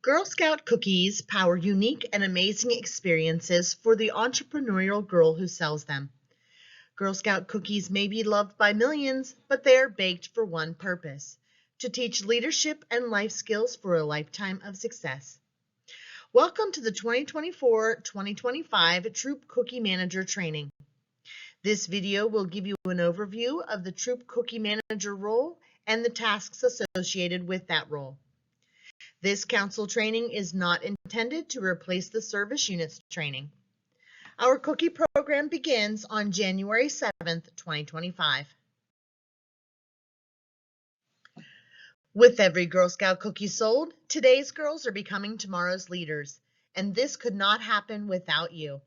Girl Scout cookies power unique and amazing experiences for the entrepreneurial girl who sells them. Girl Scout cookies may be loved by millions, but they are baked for one purpose: to teach leadership and life skills for a lifetime of success. Welcome to the 2024-2025 Troop Cookie Manager Training. This video will give you an overview of the Troop Cookie Manager role and the tasks associated with that role. This council training is not intended to replace the service units training. Our cookie program begins on January 7th, 2025. With every Girl Scout cookie sold, today's girls are becoming tomorrow's leaders, and this could not happen without you.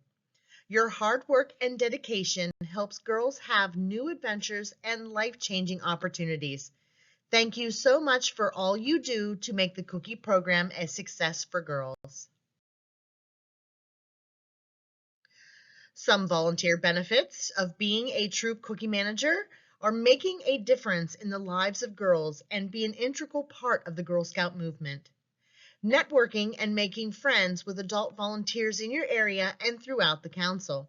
Your hard work and dedication helps girls have new adventures and life-changing opportunities. Thank you so much for all you do to make the cookie program a success for girls. Some volunteer benefits of being a Troop Cookie Manager are making a difference in the lives of girls and be an integral part of the Girl Scout movement. Networking and making friends with adult volunteers in your area and throughout the council.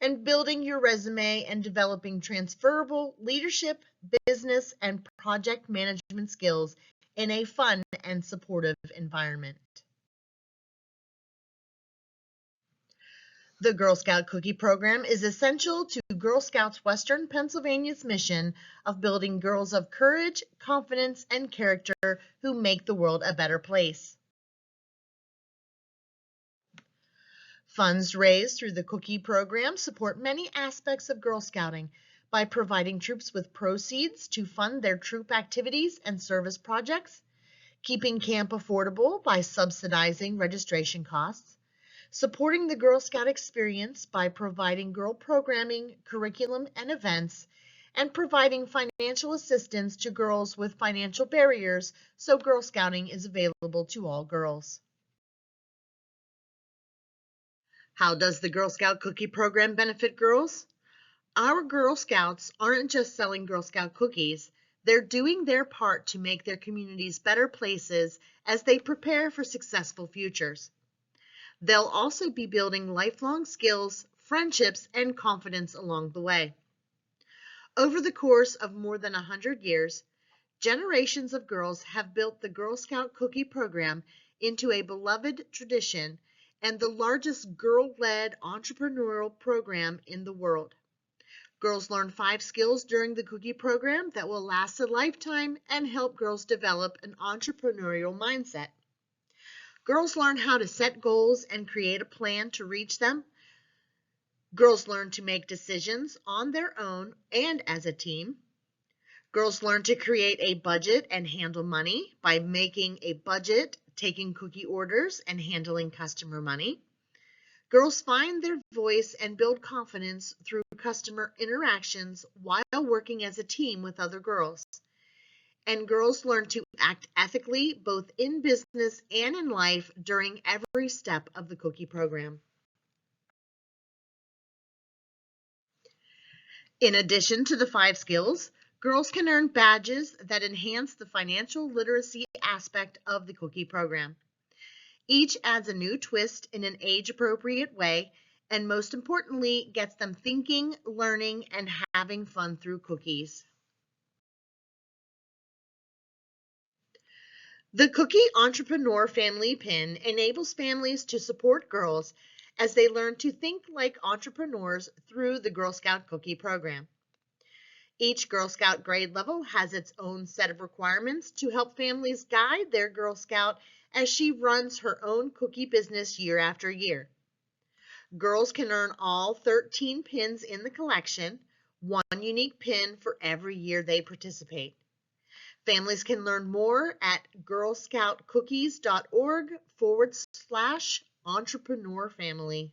And building your resume and developing transferable leadership, business, and project management skills in a fun and supportive environment. The Girl Scout Cookie Program is essential to Girl Scouts Western Pennsylvania's mission of building girls of courage, confidence, and character who make the world a better place. Funds raised through the Cookie Program support many aspects of Girl Scouting by providing troops with proceeds to fund their troop activities and service projects, keeping camp affordable by subsidizing registration costs, supporting the Girl Scout experience by providing girl programming, curriculum, and events, and providing financial assistance to girls with financial barriers so Girl Scouting is available to all girls. How does the Girl Scout Cookie Program benefit girls? Our Girl Scouts aren't just selling Girl Scout cookies, they're doing their part to make their communities better places as they prepare for successful futures. They'll also be building lifelong skills, friendships, and confidence along the way. Over the course of more than 100 years, generations of girls have built the Girl Scout Cookie Program into a beloved tradition and the largest girl-led entrepreneurial program in the world. Girls learn 5 skills during the Cookie Program that will last a lifetime and help girls develop an entrepreneurial mindset. Girls learn how to set goals and create a plan to reach them. Girls learn to make decisions on their own and as a team. Girls learn to create a budget and handle money by making a budget, taking cookie orders, and handling customer money. Girls find their voice and build confidence through customer interactions while working as a team with other girls. And girls learn to act ethically both in business and in life during every step of the Cookie Program. In addition to the 5 skills, girls can earn badges that enhance the financial literacy aspect of the Cookie Program. Each adds a new twist in an age-appropriate way, and most importantly, gets them thinking, learning, and having fun through cookies. The Cookie Entrepreneur Family Pin enables families to support girls as they learn to think like entrepreneurs through the Girl Scout Cookie Program. Each Girl Scout grade level has its own set of requirements to help families guide their Girl Scout as she runs her own cookie business year after year. Girls can earn all 13 pins in the collection, one unique pin for every year they participate. Families can learn more at girlscoutcookies.org/entrepreneur family.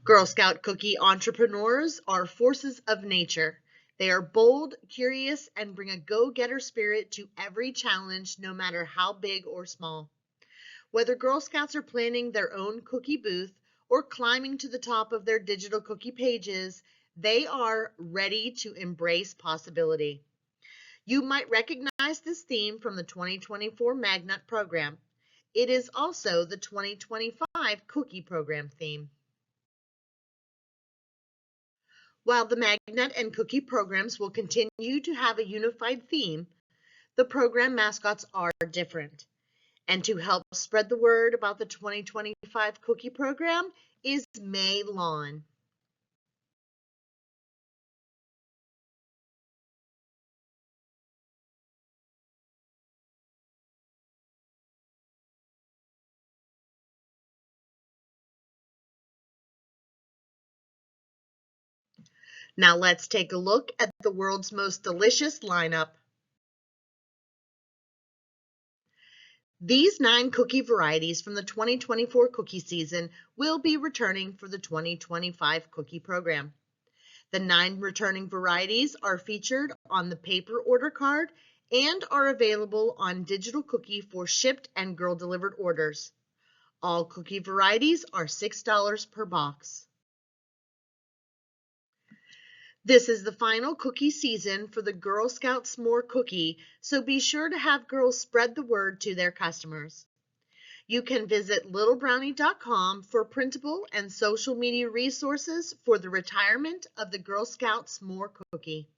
Girl Scout cookie entrepreneurs are forces of nature. They are bold, curious, and bring a go-getter spirit to every challenge, no matter how big or small. Whether Girl Scouts are planning their own cookie booth or climbing to the top of their digital cookie pages, they are ready to embrace possibility. You might recognize this theme from the 2024 MagNut program. It is also the 2025 Cookie Program theme. While the MagNut and Cookie programs will continue to have a unified theme, the program mascots are different. And to help spread the word about the 2025 Cookie Program is May Lawn. Now let's take a look at the world's most delicious lineup. These 9 cookie varieties from the 2024 cookie season will be returning for the 2025 cookie program. The 9 returning varieties are featured on the paper order card and are available on Digital Cookie for shipped and girl delivered orders. All cookie varieties are $6 per box. This is the final cookie season for the Girl Scout S'more cookie, so be sure to have girls spread the word to their customers. You can visit littlebrownie.com for printable and social media resources for the retirement of the Girl Scout S'more cookie.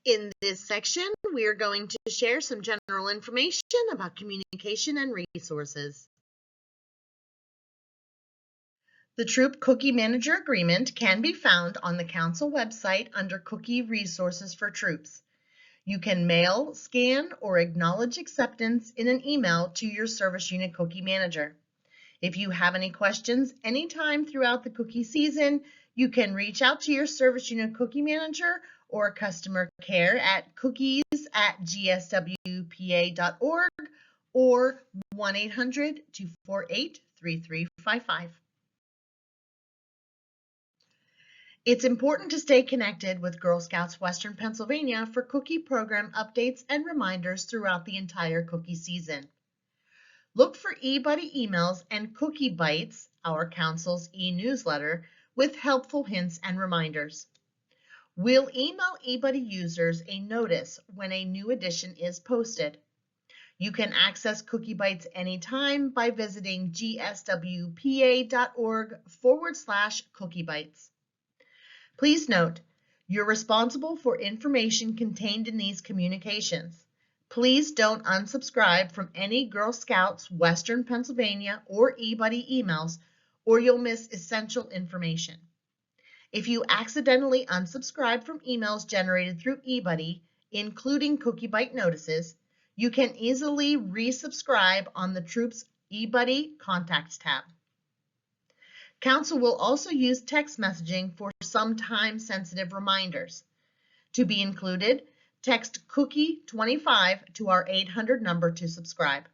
In this section, we are going to share some general information about communication and resources. The Troop Cookie Manager Agreement can be found on the Council website under Cookie Resources for Troops. You can mail, scan, or acknowledge acceptance in an email to your Service Unit Cookie Manager. If you have any questions anytime throughout the cookie season, you can reach out to your Service Unit Cookie Manager or customer care at cookies@gswpa.org or 1-800-248-3355. It's important to stay connected with Girl Scouts Western Pennsylvania for cookie program updates and reminders throughout the entire cookie season. Look for eBuddy emails and Cookie Bites, our council's e-newsletter, with helpful hints and reminders. We'll email eBuddy users a notice when a new edition is posted. You can access Cookie Bites anytime by visiting gswpa.org/Cookie Bites. Please note, you're responsible for information contained in these communications. Please don't unsubscribe from any Girl Scouts Western Pennsylvania or eBuddy emails, or you'll miss essential information. If you accidentally unsubscribe from emails generated through eBuddy, including Cookie Bite notices, you can easily resubscribe on the Troop's eBuddy Contacts tab. Council will also use text messaging for some time-sensitive reminders. To be included, text Cookie 25 to our 800 number to subscribe.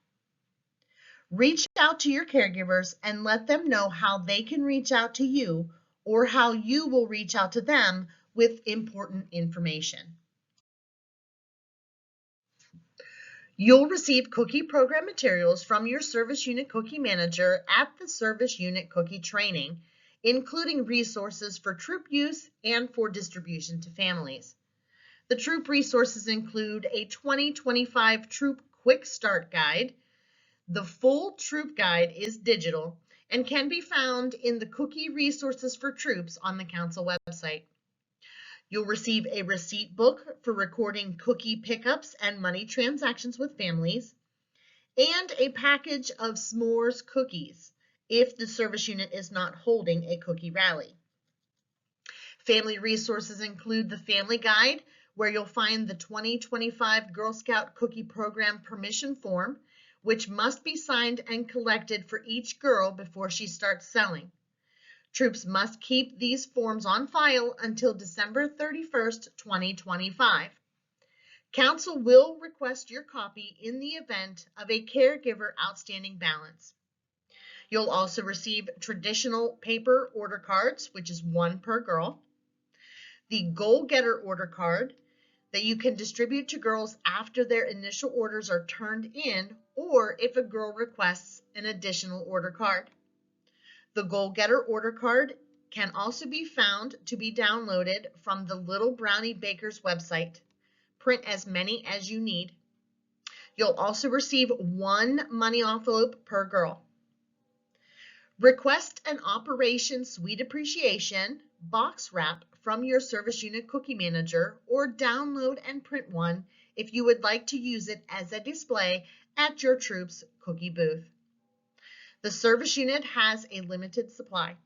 Reach out to your caregivers and let them know how they can reach out to you or how you will reach out to them with important information. You'll receive cookie program materials from your Service Unit Cookie Manager at the Service Unit Cookie Training, including resources for troop use and for distribution to families. The troop resources include a 2025 Troop Quick Start Guide. The full troop guide is digital and can be found in the Cookie Resources for Troops on the Council website. You'll receive a receipt book for recording cookie pickups and money transactions with families, and a package of s'mores cookies if the service unit is not holding a cookie rally. Family resources include the Family Guide, where you'll find the 2025 Girl Scout Cookie Program Permission Form, which must be signed and collected for each girl before she starts selling. Troops must keep these forms on file until December 31st, 2025. Council will request your copy in the event of a caregiver outstanding balance. You'll also receive traditional paper order cards, which is 1 per girl, the Goal Getter order card that you can distribute to girls after their initial orders are turned in or if a girl requests an additional order card. The Goal Getter order card can also be found to be downloaded from the Little Brownie Bakers website. Print as many as you need. You'll also receive 1 money envelope per girl. Request an Operation Sweet Appreciation box wrap from your service unit cookie manager, or download and print one if you would like to use it as a display at your troop's cookie booth. The service unit has a limited supply.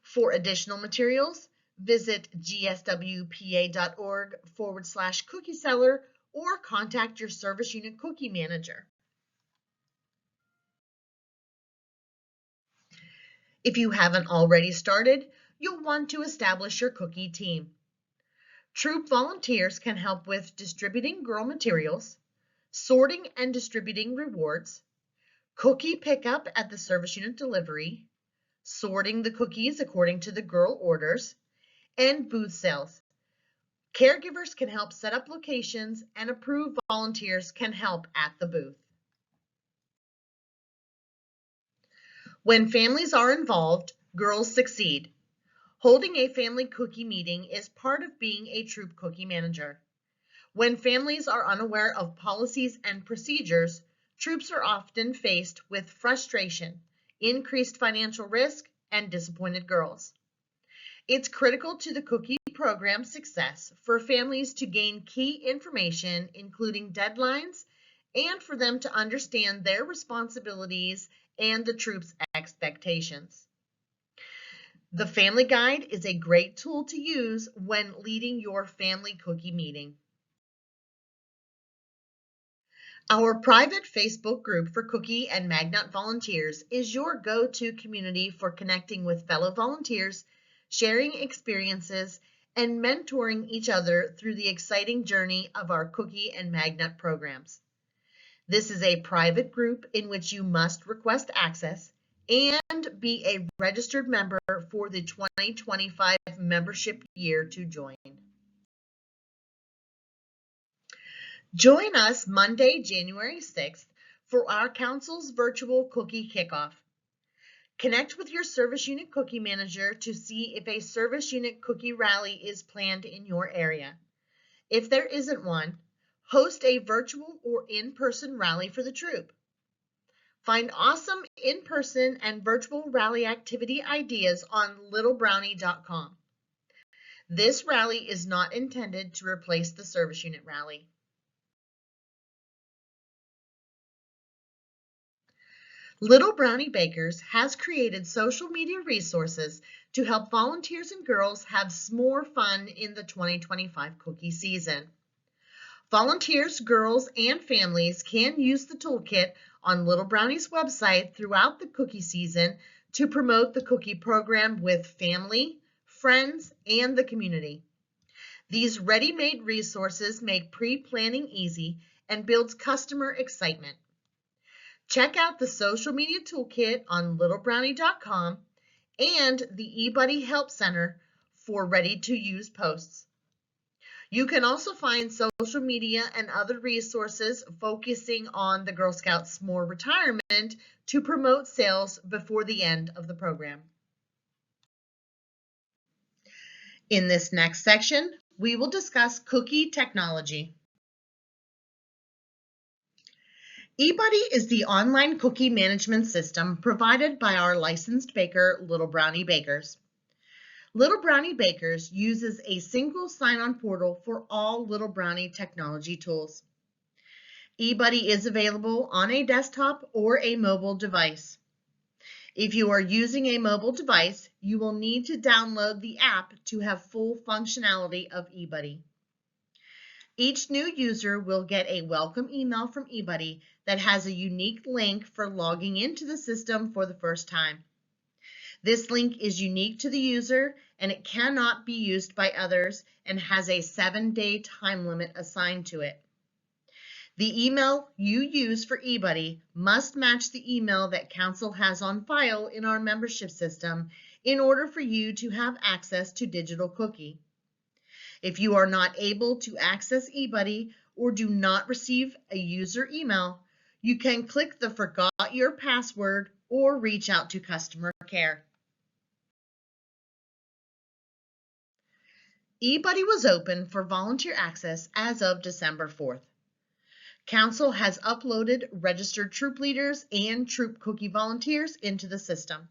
For additional materials, visit gswpa.org/cookie seller or contact your service unit cookie manager. If you haven't already started, you'll want to establish your cookie team. Troop volunteers can help with distributing girl materials, sorting and distributing rewards, cookie pickup at the service unit delivery, sorting the cookies according to the girl orders, and booth sales. Caregivers can help set up locations, and approved volunteers can help at the booth. When families are involved, girls succeed. Holding a family cookie meeting is part of being a troop cookie manager. When families are unaware of policies and procedures, troops are often faced with frustration, increased financial risk, and disappointed girls. It's critical to the cookie program success for families to gain key information, including deadlines, and for them to understand their responsibilities and the troop's expectations. The Family Guide is a great tool to use when leading your family cookie meeting. Our private Facebook group for Cookie and Magnut volunteers is your go-to community for connecting with fellow volunteers, sharing experiences, and mentoring each other through the exciting journey of our Cookie and Magnut programs. This is a private group in which you must request access and be a registered member for the 2025 membership year to join. Join us Monday, January 6th for our Council's virtual cookie kickoff. Connect with your service unit cookie manager to see if a service unit cookie rally is planned in your area. If there isn't one, host a virtual or in-person rally for the troop. Find awesome in-person and virtual rally activity ideas on littlebrownie.com. This rally is not intended to replace the service unit rally. Little Brownie Bakers has created social media resources to help volunteers and girls have more fun in the 2025 cookie season. Volunteers, girls, and families can use the toolkit on Little Brownie's website throughout the cookie season to promote the cookie program with family, friends, and the community. These ready-made resources make pre-planning easy and builds customer excitement. Check out the social media toolkit on littlebrownie.com and the eBuddy Help Center for ready-to-use posts. You can also find social media and other resources focusing on the Girl Scouts S'more retirement to promote sales before the end of the program. In this next section, we will discuss cookie technology. eBuddy is the online cookie management system provided by our licensed baker, Little Brownie Bakers. Little Brownie Bakers uses a single sign-on portal for all Little Brownie technology tools. eBuddy is available on a desktop or a mobile device. If you are using a mobile device, you will need to download the app to have full functionality of eBuddy. Each new user will get a welcome email from eBuddy that has a unique link for logging into the system for the first time. This link is unique to the user and it cannot be used by others and has a 7-day time limit assigned to it. The email you use for eBuddy must match the email that Council has on file in our membership system in order for you to have access to Digital Cookie. If you are not able to access eBuddy or do not receive a user email, you can click the Forgot Your Password or reach out to customer care. eBuddy was open for volunteer access as of December 4th. Council has uploaded registered troop leaders and troop cookie volunteers into the system.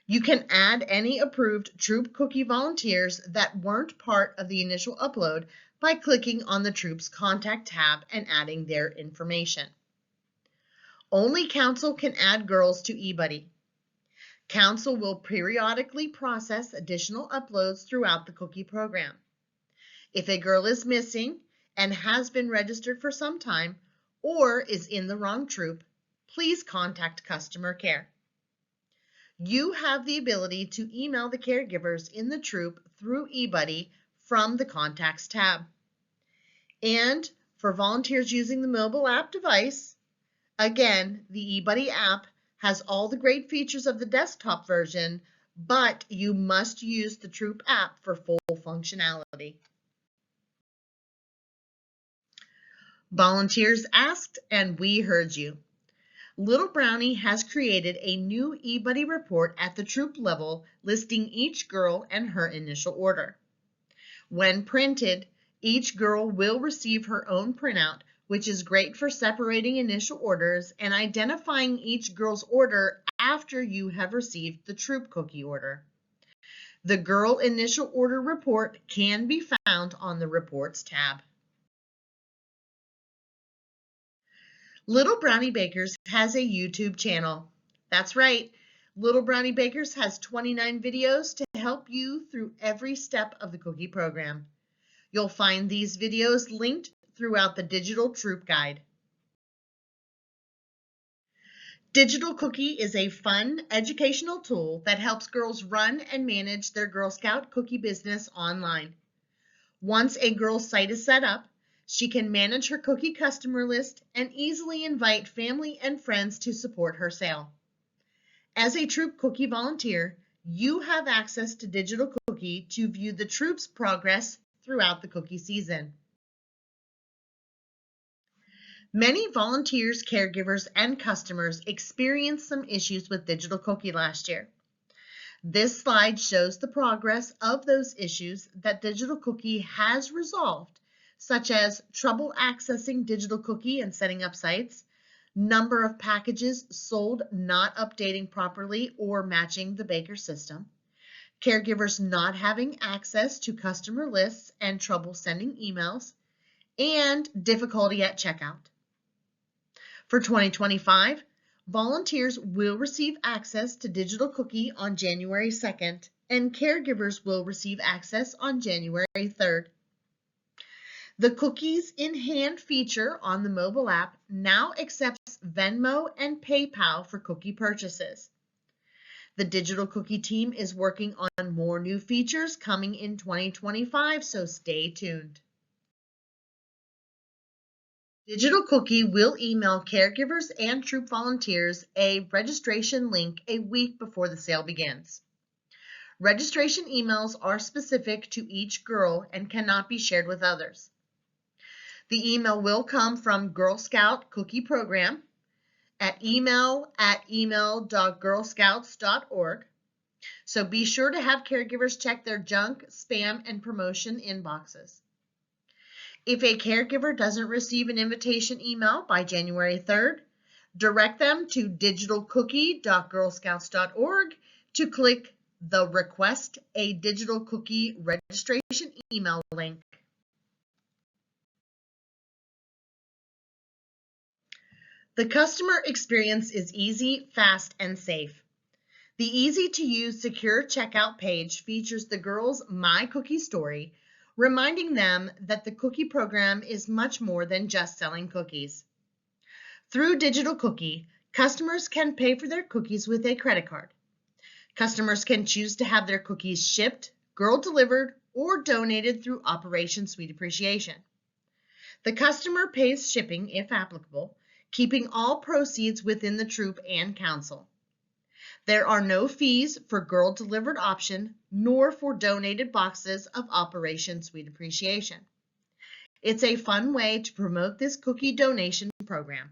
You can add any approved troop cookie volunteers that weren't part of the initial upload by clicking on the Troops Contact tab and adding their information. Only Council can add girls to eBuddy. Council will periodically process additional uploads throughout the cookie program. If a girl is missing and has been registered for some time or is in the wrong troop, please contact customer care. You have the ability to email the caregivers in the troop through eBuddy from the Contacts tab. And for volunteers using the mobile app device, again, the eBuddy app has all the great features of the desktop version, but you must use the Troop app for full functionality. Volunteers asked, and we heard you. Little Brownie has created a new eBuddy report at the troop level listing each girl and her initial order. When printed, each girl will receive her own printout, which is great for separating initial orders and identifying each girl's order after you have received the troop cookie order. The girl initial order report can be found on the Reports tab. Little Brownie Bakers has a YouTube channel. That's right, Little Brownie Bakers has 29 videos to help you through every step of the cookie program. You'll find these videos linked throughout the Digital Troop Guide. Digital Cookie is a fun, educational tool that helps girls run and manage their Girl Scout cookie business online. Once a girl's site is set up, she can manage her cookie customer list and easily invite family and friends to support her sale. As a Troop Cookie volunteer, you have access to Digital Cookie to view the troop's progress throughout the cookie season. Many volunteers, caregivers, and customers experienced some issues with Digital Cookie last year. This slide shows the progress of those issues that Digital Cookie has resolved, such as trouble accessing Digital Cookie and setting up sites, number of packages sold not updating properly or matching the Baker system, caregivers not having access to customer lists and trouble sending emails, and difficulty at checkout. For 2025, volunteers will receive access to Digital Cookie on January 2nd, and caregivers will receive access on January 3rd. The Cookies in Hand feature on the mobile app now accepts Venmo and PayPal for cookie purchases. The Digital Cookie team is working on more new features coming in 2025, so stay tuned. Digital Cookie will email caregivers and troop volunteers a registration link a week before the sale begins. Registration emails are specific to each girl and cannot be shared with others. The email will come from Girl Scout Cookie Program at email@girlscouts.org. So be sure to have caregivers check their junk, spam, and promotion inboxes. If a caregiver doesn't receive an invitation email by January 3rd, direct them to digitalcookie.girlscouts.org to click the Request a Digital Cookie Registration email link. The customer experience is easy, fast, and safe. The easy-to-use secure checkout page features the girls' My Cookie story, reminding them that the cookie program is much more than just selling cookies. Through Digital Cookie, customers can pay for their cookies with a credit card. Customers can choose to have their cookies shipped, girl delivered, or donated through Operation Sweet Appreciation. The customer pays shipping if applicable, keeping all proceeds within the troop and council. There are no fees for girl delivered option nor for donated boxes of Operation Sweet Appreciation. It's a fun way to promote this cookie donation program.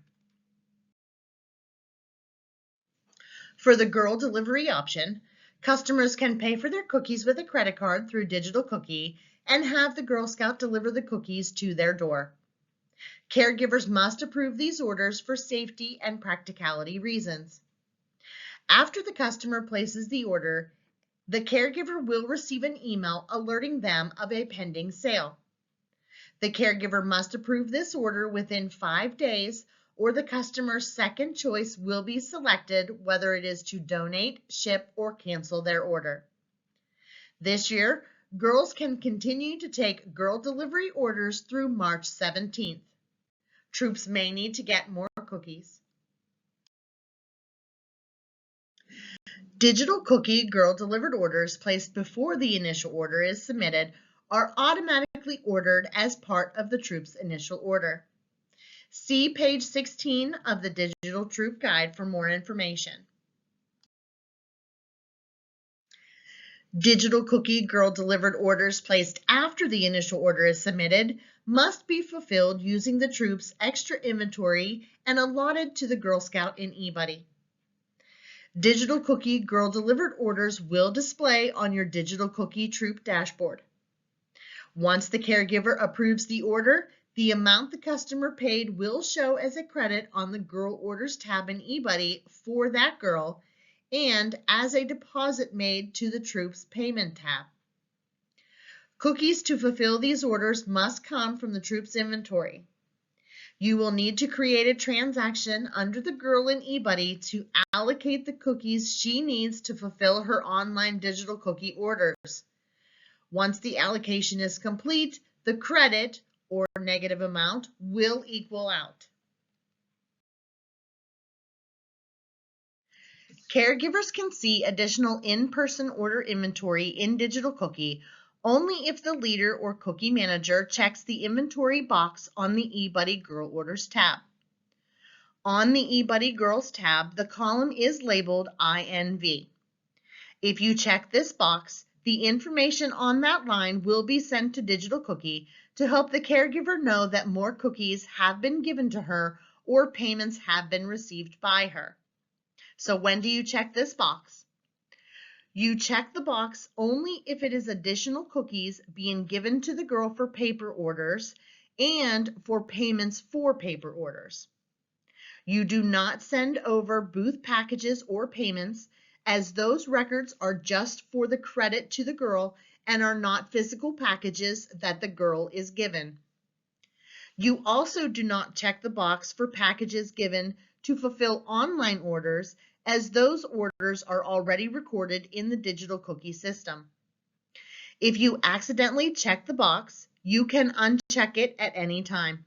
For the girl delivery option, customers can pay for their cookies with a credit card through Digital Cookie and have the Girl Scout deliver the cookies to their door. Caregivers must approve these orders for safety and practicality reasons. After the customer places the order, the caregiver will receive an email alerting them of a pending sale. The caregiver must approve this order within 5 days, or the customer's second choice will be selected, whether it is to donate, ship, or cancel their order. This year, girls can continue to take girl delivery orders through March 17th. Troops may need to get more cookies. Digital cookie girl delivered orders placed before the initial order is submitted are automatically ordered as part of the Troop's initial order. See page 16 of the Digital Troop Guide for more information. Digital cookie girl delivered orders placed after the initial order is submitted must be fulfilled using the Troop's extra inventory and allotted to the Girl Scout in eBuddy. Digital cookie girl delivered orders will display on your Digital Cookie Troop dashboard. Once the caregiver approves the order, the amount the customer paid will show as a credit on the Girl Orders tab in eBuddy for that girl and as a deposit made to the Troop's Payment tab. Cookies to fulfill these orders must come from the Troop's inventory. You will need to create a transaction under the girl in eBuddy to allocate the cookies she needs to fulfill her online digital cookie orders. Once the allocation is complete, the credit or negative amount will equal out. Caregivers can see additional in-person order inventory in Digital Cookie only if the leader or cookie manager checks the inventory box on the eBuddy Girl Orders tab. On the eBuddy Girls tab, the column is labeled INV. If you check this box, the information on that line will be sent to Digital Cookie to help the caregiver know that more cookies have been given to her or payments have been received by her. So when do you check this box? You check the box only if it is additional cookies being given to the girl for paper orders and for payments for paper orders. You do not send over booth packages or payments, as those records are just for the credit to the girl and are not physical packages that the girl is given. You also do not check the box for packages given to fulfill online orders, as those orders are already recorded in the Digital Cookie system. If you accidentally check the box, you can uncheck it at any time.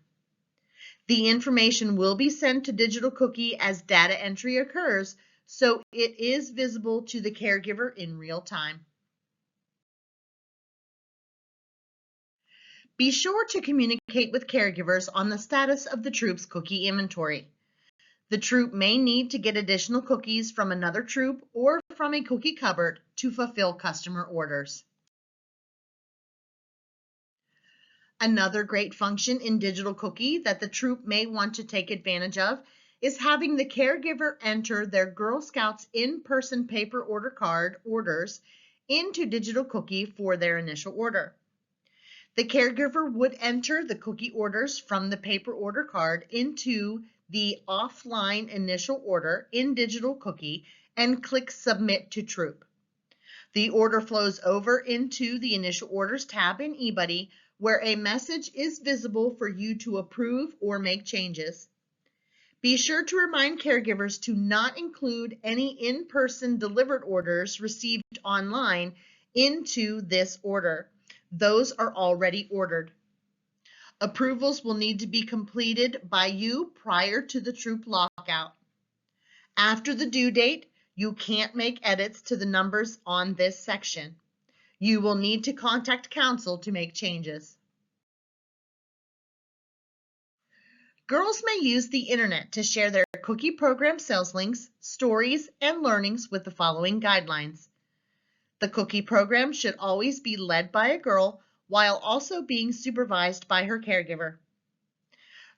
The information will be sent to Digital Cookie as data entry occurs, so it is visible to the caregiver in real time. Be sure to communicate with caregivers on the status of the Troop's cookie inventory. The Troop may need to get additional cookies from another Troop or from a cookie cupboard to fulfill customer orders. Another great function in Digital Cookie that the Troop may want to take advantage of is having the caregiver enter their Girl Scouts in-person paper order card orders into Digital Cookie for their initial order. The caregiver would enter the cookie orders from the paper order card into the offline initial order in Digital Cookie and click Submit to Troop. The order flows over into the Initial Orders tab in eBuddy, where a message is visible for you to approve or make changes. Be sure to remind caregivers to not include any in-person delivered orders received online into this order. Those are already ordered. Approvals will need to be completed by you prior to the Troop lockout. After the due date, you can't make edits to the numbers on this section. You will need to contact counsel to make changes. Girls may use the internet to share their cookie program sales links, stories, and learnings with the following guidelines. The cookie program should always be led by a girl while also being supervised by her caregiver.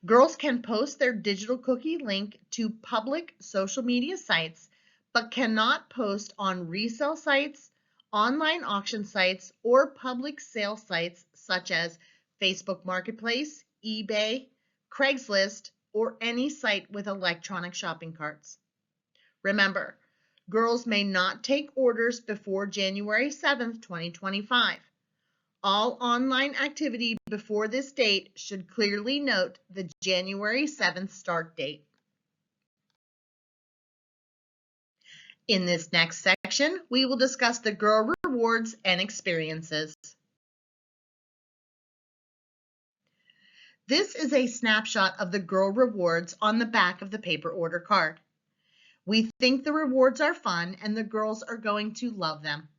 Girls can post their digital cookie link to public social media sites, but cannot post on resale sites, online auction sites, or public sale sites such as Facebook Marketplace, eBay, Craigslist, or any site with electronic shopping carts. Remember, girls may not take orders before January 7th, 2025. All online activity before this date should clearly note the January 7th start date. In this next section, we will discuss the Girl Rewards and experiences. This is a snapshot of the Girl Rewards on the back of the paper order card. We think the rewards are fun and the girls are going to love them.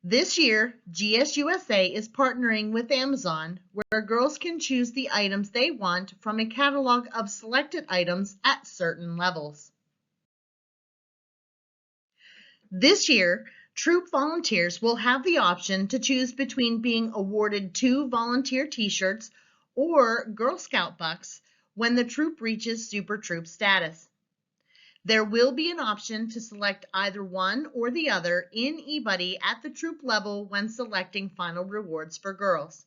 This year, GSUSA is partnering with Amazon, where girls can choose the items they want from a catalog of selected items at certain levels. This year, troop volunteers will have the option to choose between being awarded 2 volunteer t-shirts or Girl Scout bucks when the troop reaches Super Troop status. There will be an option to select either one or the other in eBuddy at the troop level when selecting final rewards for girls.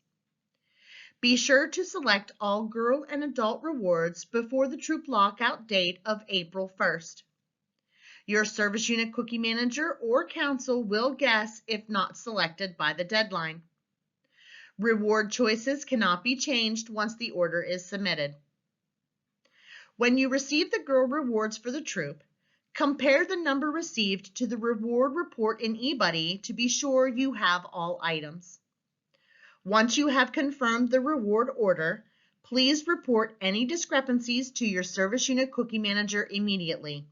Be sure to select all girl and adult rewards before the troop lockout date of April 1st. Your service unit cookie manager or council will guess if not selected by the deadline. Reward choices cannot be changed once the order is submitted. When you receive the girl rewards for the troop, compare the number received to the reward report in eBuddy to be sure you have all items. Once you have confirmed the reward order, please report any discrepancies to your service unit cookie manager immediately.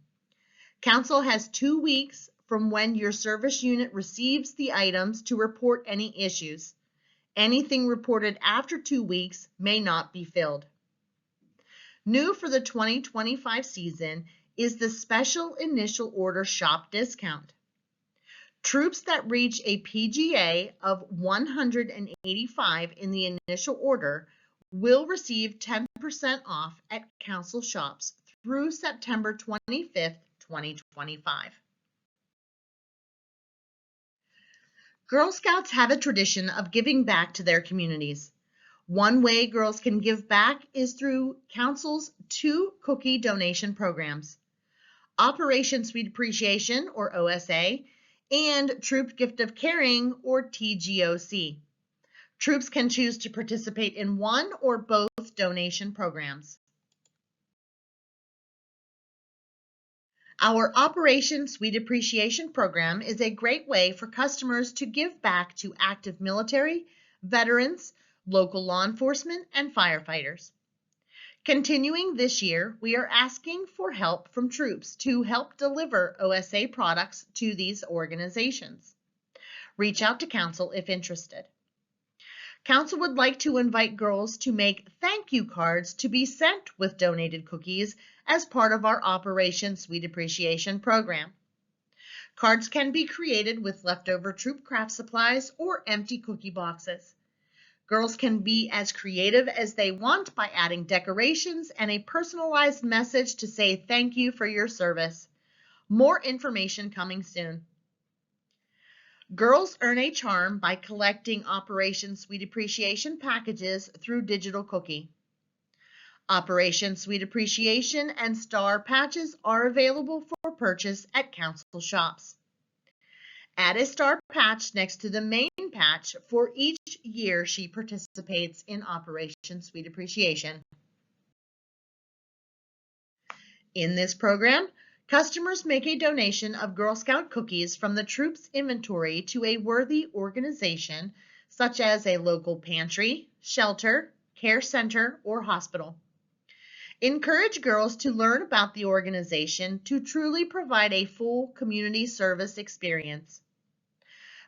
Council has 2 weeks from when your service unit receives the items to report any issues. Anything reported after 2 weeks may not be filled. New for the 2025 season is the special initial order shop discount. Troops that reach a PGA of 185 in the initial order will receive 10% off at council shops through September 25th, 2025. Girl Scouts have a tradition of giving back to their communities. One way girls can give back is through Council's 2 cookie donation programs, Operation Sweet Appreciation, or OSA, and Troop Gift of Caring, or TGOC. Troops can choose to participate in one or both donation programs. Our Operation Sweet Appreciation program is a great way for customers to give back to active military, veterans, local law enforcement, and firefighters. Continuing this year, we are asking for help from troops to help deliver OSA products to these organizations. Reach out to Council if interested. Council would like to invite girls to make thank you cards to be sent with donated cookies as part of our Operation Sweet Appreciation program. Cards can be created with leftover troop craft supplies or empty cookie boxes. Girls can be as creative as they want by adding decorations and a personalized message to say thank you for your service. More information coming soon. Girls earn a charm by collecting Operation Sweet Appreciation packages through Digital Cookie. Operation Sweet Appreciation and Star patches are available for purchase at council shops. Add a star patch next to the main patch for each year she participates in Operation Sweet Appreciation. In this program, customers make a donation of Girl Scout cookies from the troops' inventory to a worthy organization such as a local pantry, shelter, care center, or hospital. Encourage girls to learn about the organization to truly provide a full community service experience.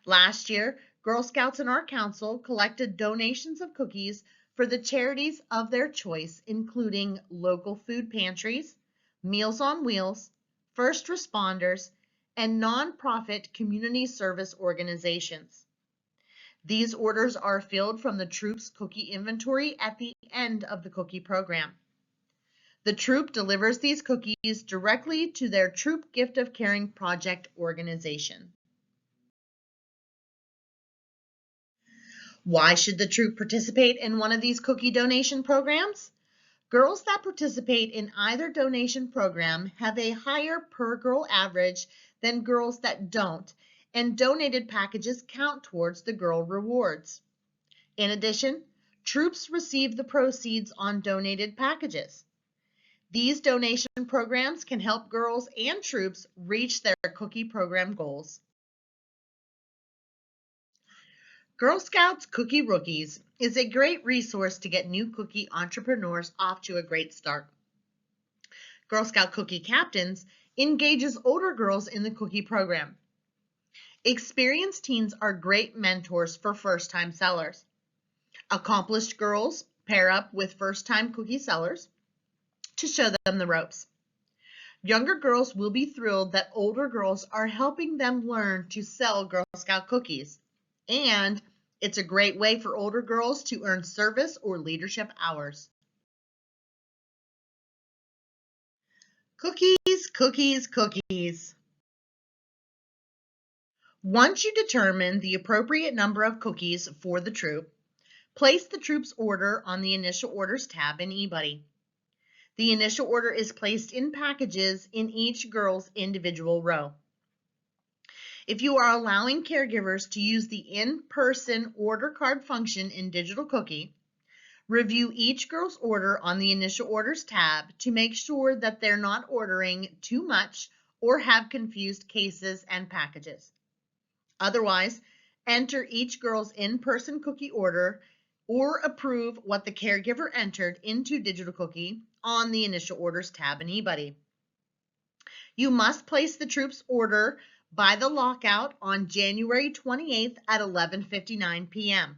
Last year, Girl Scouts in our council collected donations of cookies for the charities of their choice, including local food pantries, Meals on Wheels, first responders, and nonprofit community service organizations. These orders are filled from the troops' cookie inventory at the end of the cookie program. The troop delivers these cookies directly to their Troop Gift of Caring Project organization. Why should the troop participate in one of these cookie donation programs? Girls that participate in either donation program have a higher per girl average than girls that don't, and donated packages count towards the girl rewards. In addition, troops receive the proceeds on donated packages. These donation programs can help girls and troops reach their cookie program goals. Girl Scouts Cookie Rookies is a great resource to get new cookie entrepreneurs off to a great start. Girl Scout Cookie Captains engages older girls in the cookie program. Experienced teens are great mentors for first-time sellers. Accomplished girls pair up with first-time cookie sellers to show them the ropes. Younger girls will be thrilled that older girls are helping them learn to sell Girl Scout cookies. And it's a great way for older girls to earn service or leadership hours. Cookies, cookies, cookies. Once you determine the appropriate number of cookies for the troop, place the troop's order on the Initial Orders tab in eBuddy. The initial order is placed in packages in each girl's individual row. If you are allowing caregivers to use the in-person order card function in Digital Cookie, review each girl's order on the Initial Orders tab to make sure that they're not ordering too much or have confused cases and packages. Otherwise, enter each girl's in-person cookie order or approve what the caregiver entered into Digital Cookie on the Initial Orders tab in eBuddy. You must place the troop's order by the lockout on January 28th at 11:59 p.m.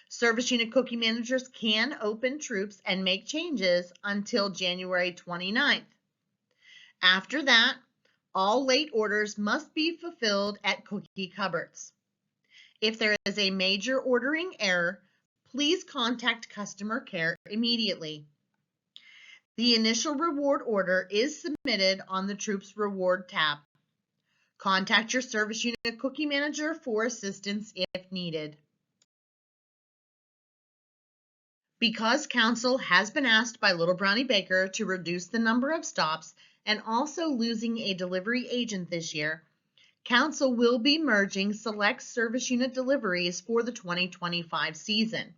Service Unit Cookie Managers can open troops and make changes until January 29th. After that, all late orders must be fulfilled at cookie cupboards. If there is a major ordering error, please contact customer care immediately. The initial reward order is submitted on the Troops Reward tab. Contact your Service Unit Cookie Manager for assistance if needed. Because Council has been asked by Little Brownie Baker to reduce the number of stops and also losing a delivery agent this year, Council will be merging select service unit deliveries for the 2025 season.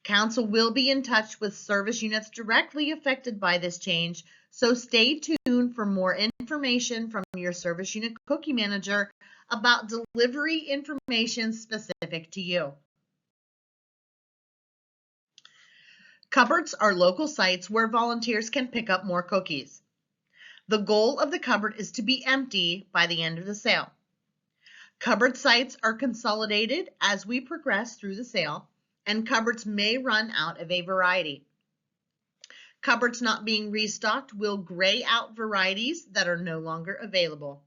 Council will be in touch with service units directly affected by this change, so stay tuned for more information from your Service Unit Cookie Manager about delivery information specific to you. Cupboards are local sites where volunteers can pick up more cookies. The goal of the cupboard is to be empty by the end of the sale. Cupboard sites are consolidated as we progress through the sale, and cupboards may run out of a variety. Cupboards not being restocked will gray out varieties that are no longer available.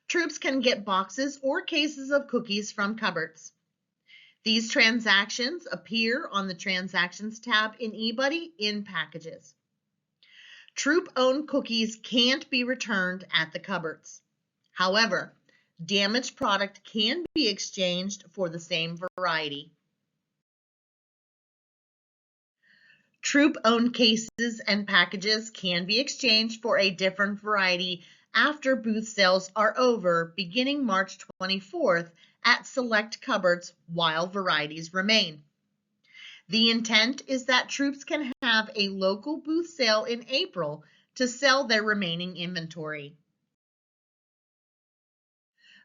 Troops can get boxes or cases of cookies from cupboards. These transactions appear on the Transactions tab in eBuddy in Packages. Troop-owned cookies can't be returned at the cupboards. However, damaged product can be exchanged for the same variety. Troop-owned cases and packages can be exchanged for a different variety after booth sales are over beginning March 24th at select cupboards while varieties remain. The intent is that troops can have a local booth sale in April to sell their remaining inventory.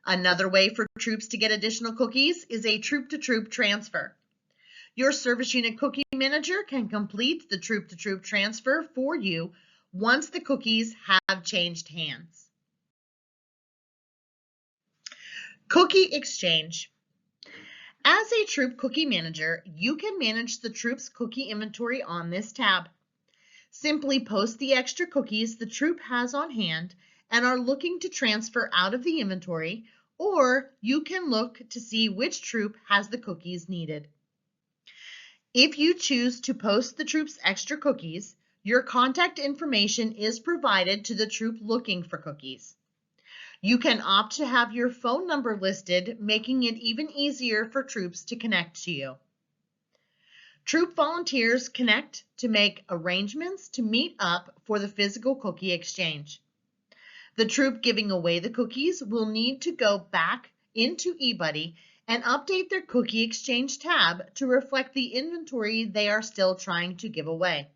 Another way for troops to get additional cookies is a troop-to-troop transfer. Your Service Unit Cookie Manager can complete the troop-to-troop transfer for you once the cookies have changed hands. Cookie Exchange. As a Troop Cookie Manager, you can manage the troop's cookie inventory on this tab. Simply post the extra cookies the troop has on hand and are looking to transfer out of the inventory, or you can look to see which troop has the cookies needed. If you choose to post the troop's extra cookies, your contact information is provided to the troop looking for cookies. You can opt to have your phone number listed, making it even easier for troops to connect to you. Troop volunteers connect to make arrangements to meet up for the physical cookie exchange. The troop giving away the cookies will need to go back into eBuddy and update their cookie exchange tab to reflect the inventory they are still trying to give away.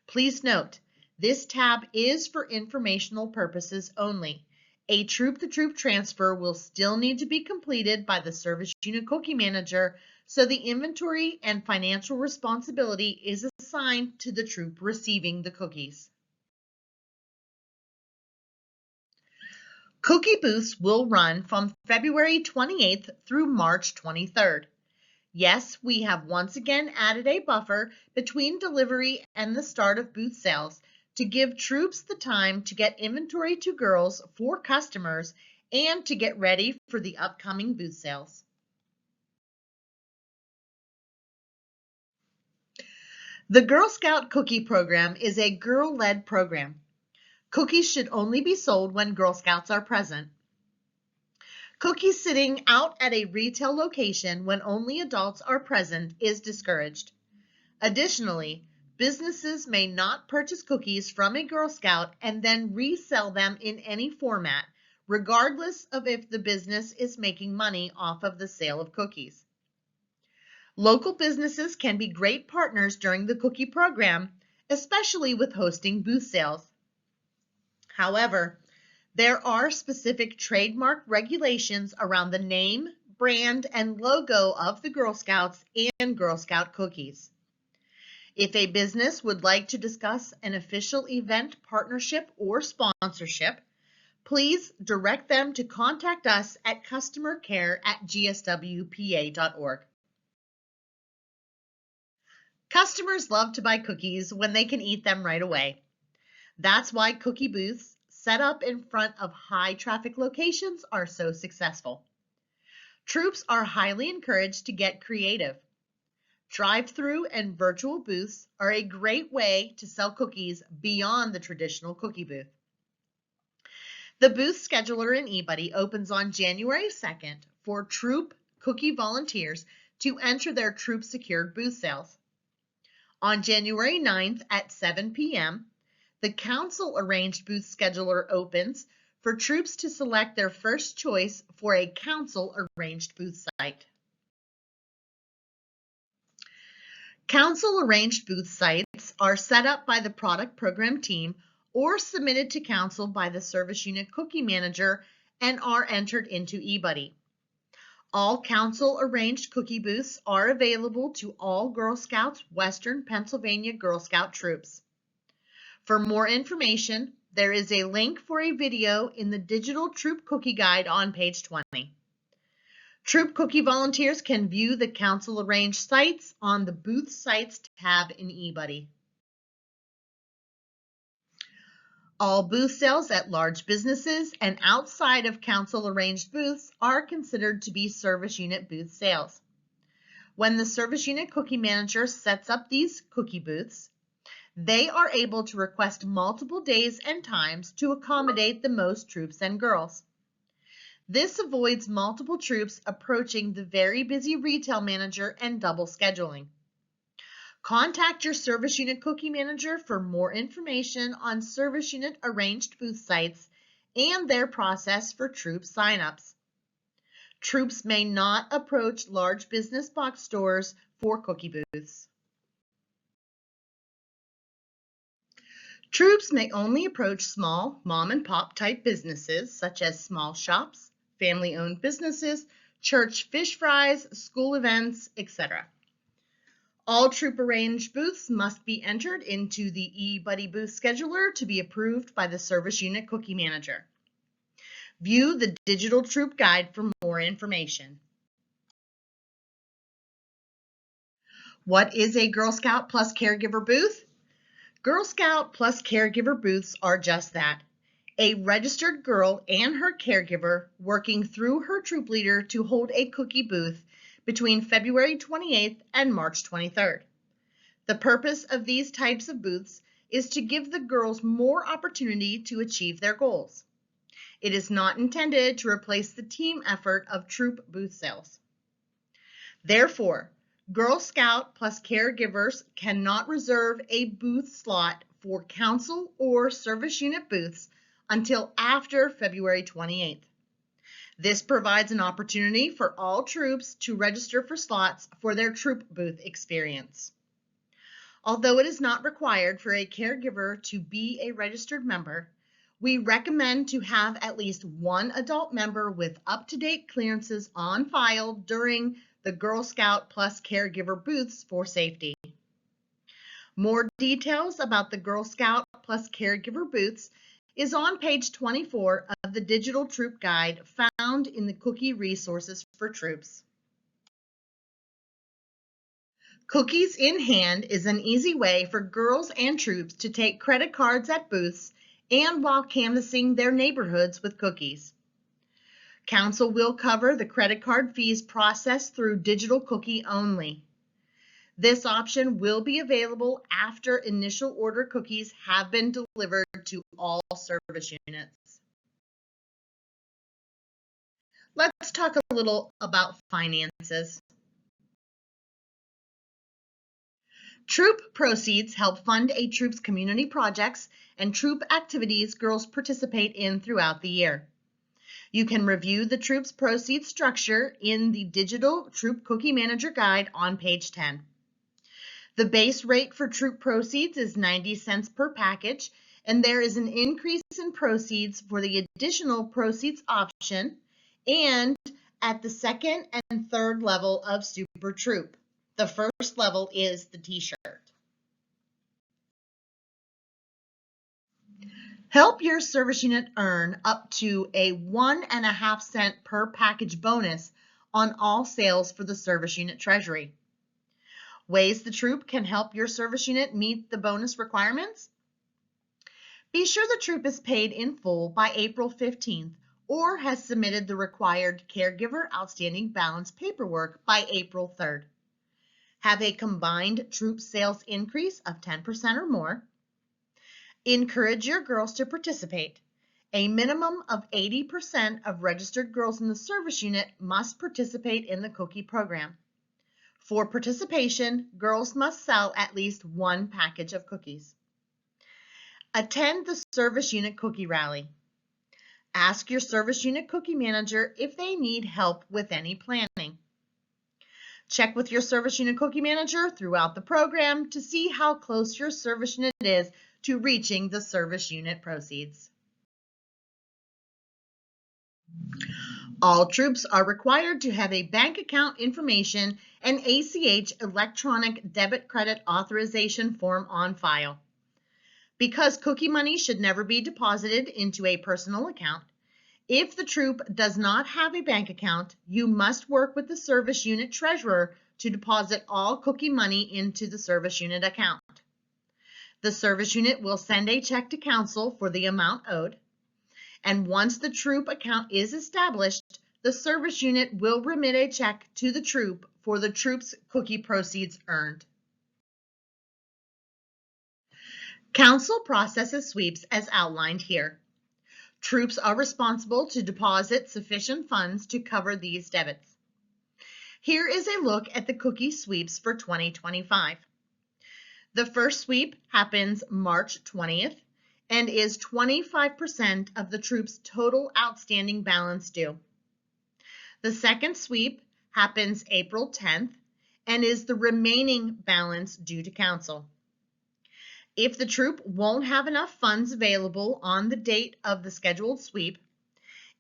Please note, this tab is for informational purposes only. A troop-to-troop transfer will still need to be completed by the Service Unit Cookie Manager, so the inventory and financial responsibility is assigned to the troop receiving the cookies. Cookie booths will run from February 28th through March 23rd. Yes, we have once again added a buffer between delivery and the start of booth sales to give troops the time to get inventory to girls for customers and to get ready for the upcoming booth sales. The Girl Scout Cookie Program is a girl-led program. Cookies should only be sold when Girl Scouts are present. Cookies sitting out at a retail location when only adults are present is discouraged. Additionally, businesses may not purchase cookies from a Girl Scout and then resell them in any format, regardless of if the business is making money off of the sale of cookies. Local businesses can be great partners during the cookie program, especially with hosting booth sales. However, there are specific trademark regulations around the name, brand, and logo of the Girl Scouts and Girl Scout cookies. If a business would like to discuss an official event partnership or sponsorship, please direct them to contact us at customercare@gswpa.org. Customers love to buy cookies when they can eat them right away. That's why cookie booths set up in front of high traffic locations are so successful. Troops are highly encouraged to get creative. Drive-through and virtual booths are a great way to sell cookies beyond the traditional cookie booth. The booth scheduler in eBuddy opens on January 2nd for troop cookie volunteers to enter their troop secured booth sales. On January 9th at 7 p.m., the council arranged booth scheduler opens for troops to select their first choice for a council arranged booth site. Council arranged booth sites are set up by the product program team or submitted to council by the Service Unit Cookie Manager and are entered into eBuddy. All council arranged cookie booths are available to all Girl Scouts Western Pennsylvania Girl Scout troops. For more information, there is a link for a video in the Digital Troop Cookie Guide on page 20. Troop Cookie volunteers can view the council arranged sites on the Booth Sites tab in eBuddy. All booth sales at large businesses and outside of council arranged booths are considered to be service unit booth sales. When the Service Unit Cookie Manager sets up these cookie booths, they are able to request multiple days and times to accommodate the most troops and girls. This avoids multiple troops approaching the very busy retail manager and double scheduling. Contact your Service Unit Cookie Manager for more information on Service Unit arranged booth sites and their process for troop signups. Troops may not approach large business box stores for cookie booths. Troops may only approach small mom and pop type businesses such as small shops, family-owned businesses, church fish fries, school events, etc. All troop arranged booths must be entered into the eBuddy booth scheduler to be approved by the Service Unit Cookie Manager. View the Digital Troop Guide for more information. What is a Girl Scout plus Caregiver booth? Girl Scout plus Caregiver booths are just that. A registered girl and her caregiver working through her troop leader to hold a cookie booth between February 28th and March 23rd. The purpose of these types of booths is to give the girls more opportunity to achieve their goals. It is not intended to replace the team effort of troop booth sales. Therefore, Girl Scout plus caregivers cannot reserve a booth slot for council or service unit booths until after February 28th. This provides an opportunity for all troops to register for slots for their troop booth experience. Although it is not required for a caregiver to be a registered member, we recommend to have at least one adult member with up-to-date clearances on file during the Girl Scout plus caregiver booths for safety. More details about the Girl Scout plus caregiver booths is on page 24 of the digital troop guide found in the Cookie Resources for Troops. Cookies in Hand is an easy way for girls and troops to take credit cards at booths and while canvassing their neighborhoods with cookies. Council will cover the credit card fees processed through digital cookie only. This option will be available after initial order cookies have been delivered to all service units. Let's talk a little about finances. Troop proceeds help fund a troop's community projects and troop activities girls participate in throughout the year. You can review the troop's proceeds structure in the digital Troop Cookie Manager Guide on page 10. The base rate for troop proceeds is 90 cents per package, and there is an increase in proceeds for the additional proceeds option and at the second and third level of Super Troop. The first level is the t-shirt. Help your service unit earn up to a 1.5 cent per package bonus on all sales for the service unit treasury. Ways the troop can help your service unit meet the bonus requirements? Be sure the troop is paid in full by April 15th or has submitted the required caregiver outstanding balance paperwork by April 3rd. Have a combined troop sales increase of 10% or more. Encourage your girls to participate. A minimum of 80% of registered girls in the service unit must participate in the cookie program. For participation, girls must sell at least one package of cookies. Attend the service unit cookie rally. Ask your service unit cookie manager if they need help with any planning. Check with your service unit cookie manager throughout the program to see how close your service unit is to reaching the service unit proceeds. All troops are required to have a bank account information and ACH electronic debit credit authorization form on file. Because cookie money should never be deposited into a personal account, if the troop does not have a bank account, you must work with the service unit treasurer to deposit all cookie money into the service unit account. The service unit will send a check to council for the amount owed, and once the troop account is established, the service unit will remit a check to the troop for the troop's cookie proceeds earned. Council processes sweeps as outlined here. Troops are responsible to deposit sufficient funds to cover these debits. Here is a look at the cookie sweeps for 2025. The first sweep happens March 20th and is 25% of the troop's total outstanding balance due. The second sweep happens April 10th and is the remaining balance due to council. If the troop won't have enough funds available on the date of the scheduled sweep,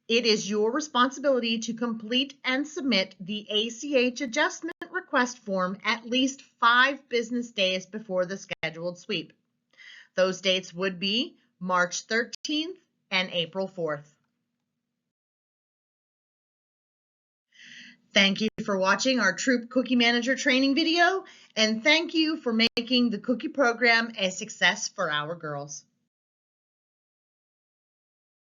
it is your responsibility to complete and submit the ACH adjustment request form at least 5 business days before the scheduled sweep. Those dates would be March 13th and April 4th. Thank you for watching our Troop Cookie Manager training video, and thank you for making the cookie program a success for our girls.